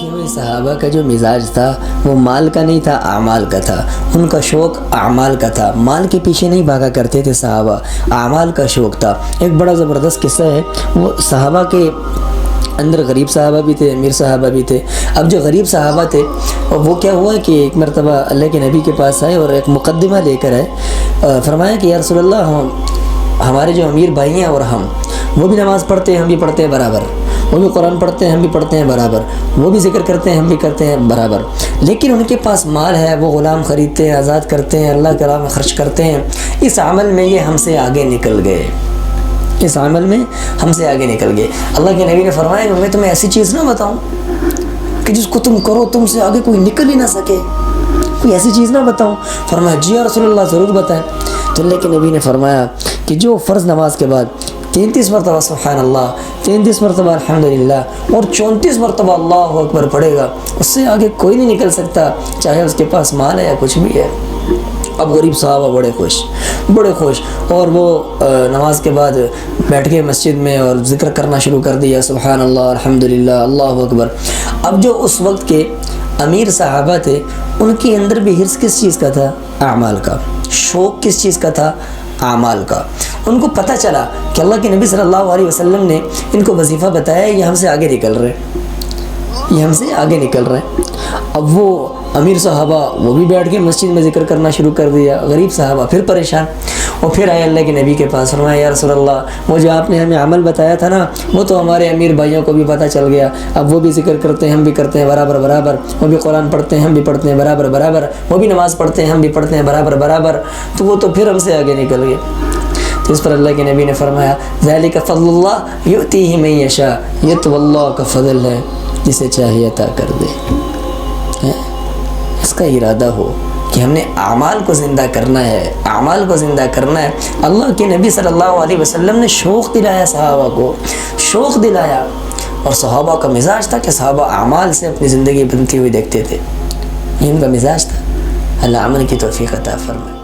لکھے ہوئے صحابہ کا جو مزاج تھا وہ مال کا نہیں تھا، اعمال کا تھا۔ ان کا شوق اعمال کا تھا، مال کے پیچھے نہیں بھاگا کرتے تھے صحابہ، اعمال کا شوق تھا۔ ایک بڑا زبردست قصہ ہے، وہ صحابہ کے اندر غریب صحابہ بھی تھے، امیر صحابہ بھی تھے۔ اب جو غریب صحابہ تھے وہ کیا ہوا کہ ایک مرتبہ اللہ کے نبی کے پاس آئے اور ایک مقدمہ لے کر آئے، فرمایا کہ یا رسول اللہ، ہمارے جو امیر بھائی ہیں اور ہم، وہ بھی نماز پڑھتے ہیں، ہم بھی پڑھتے ہیں برابر، وہ بھی قرآن پڑھتے ہیں، ہم بھی پڑھتے ہیں برابر، وہ بھی ذکر کرتے ہیں، ہم بھی کرتے ہیں برابر، لیکن ان کے پاس مال ہے، وہ غلام خریدتے ہیں، آزاد کرتے ہیں، اللہ کے راہ میں خرچ کرتے ہیں، اس عمل میں یہ ہم سے آگے نکل گئے، اس عمل میں ہم سے آگے نکل گئے۔ اللہ کے نبی نے فرمایا کہ میں تمہیں ایسی چیز نہ بتاؤں کہ جس کو تم کرو تم سے آگے کوئی نکل ہی نہ سکے، کوئی ایسی چیز نہ بتاؤں؟ فرمایا جی یا رسول اللہ، ضرور بتائیں۔ تو اللہ کے نبی نے فرمایا کہ جو فرض نماز کے بعد 33 مرتبہ سبحان اللہ، 33 مرتبہ الحمدللہ اور 34 مرتبہ اللہ اکبر پڑھے گا، اس سے آگے کوئی نہیں نکل سکتا، چاہے اس کے پاس مال ہے یا کچھ بھی ہے۔ اب غریب صحابہ بڑے خوش، اور وہ نماز کے بعد بیٹھ کے مسجد میں اور ذکر کرنا شروع کر دیا، سبحان اللہ، الحمدللہ، اللہ اکبر۔ اب جو اس وقت کے امیر صحابہ تھے، ان کے اندر بھی حرص کس چیز کا تھا؟ اعمال کا۔ شوق کس چیز کا تھا؟ اعمال کا۔ ان کو پتہ چلا کہ اللہ کے نبی صلی اللہ علیہ وسلم نے ان کو وظیفہ بتایا، یہ ہم سے آگے نکل رہے ہیں، اب وہ امیر صحابہ وہ بھی بیٹھ کے مسجد میں ذکر کرنا شروع کر دیا، غریب صحابہ پھر پریشان، اور پھر آئے اللہ کے نبی کے پاس، فرمایا یا رسول اللہ، وہ جو آپ نے ہمیں عمل بتایا تھا نا، وہ تو ہمارے امیر بھائیوں کو بھی پتہ چل گیا، اب وہ بھی ذکر کرتے ہیں، ہم بھی کرتے ہیں برابر، وہ بھی قرآن پڑھتے ہیں، ہم بھی پڑھتے ہیں برابر، وہ بھی نماز پڑھتے ہیں، ہم بھی پڑھتے ہیں برابر، تو وہ تو پھر ہم سے آگے نکل گئے۔ تو اس پر اللہ کے نبی نے فرمایا ذالک فضل اللہ یؤتیہ من یشاء، یہ تو اللہ کا فضل ہے، جسے چاہے عطا کر دے۔ اس کا ارادہ ہو کہ ہم نے اعمال کو زندہ کرنا ہے، اللہ کے نبی صلی اللہ علیہ وسلم نے شوق دلایا، صحابہ کو شوق دلایا، اور صحابہ کا مزاج تھا کہ صحابہ اعمال سے اپنی زندگی بنتی ہوئی دیکھتے تھے، یہ ان کا مزاج تھا۔ اللہ عمل کی توفیق عطا فرمائے۔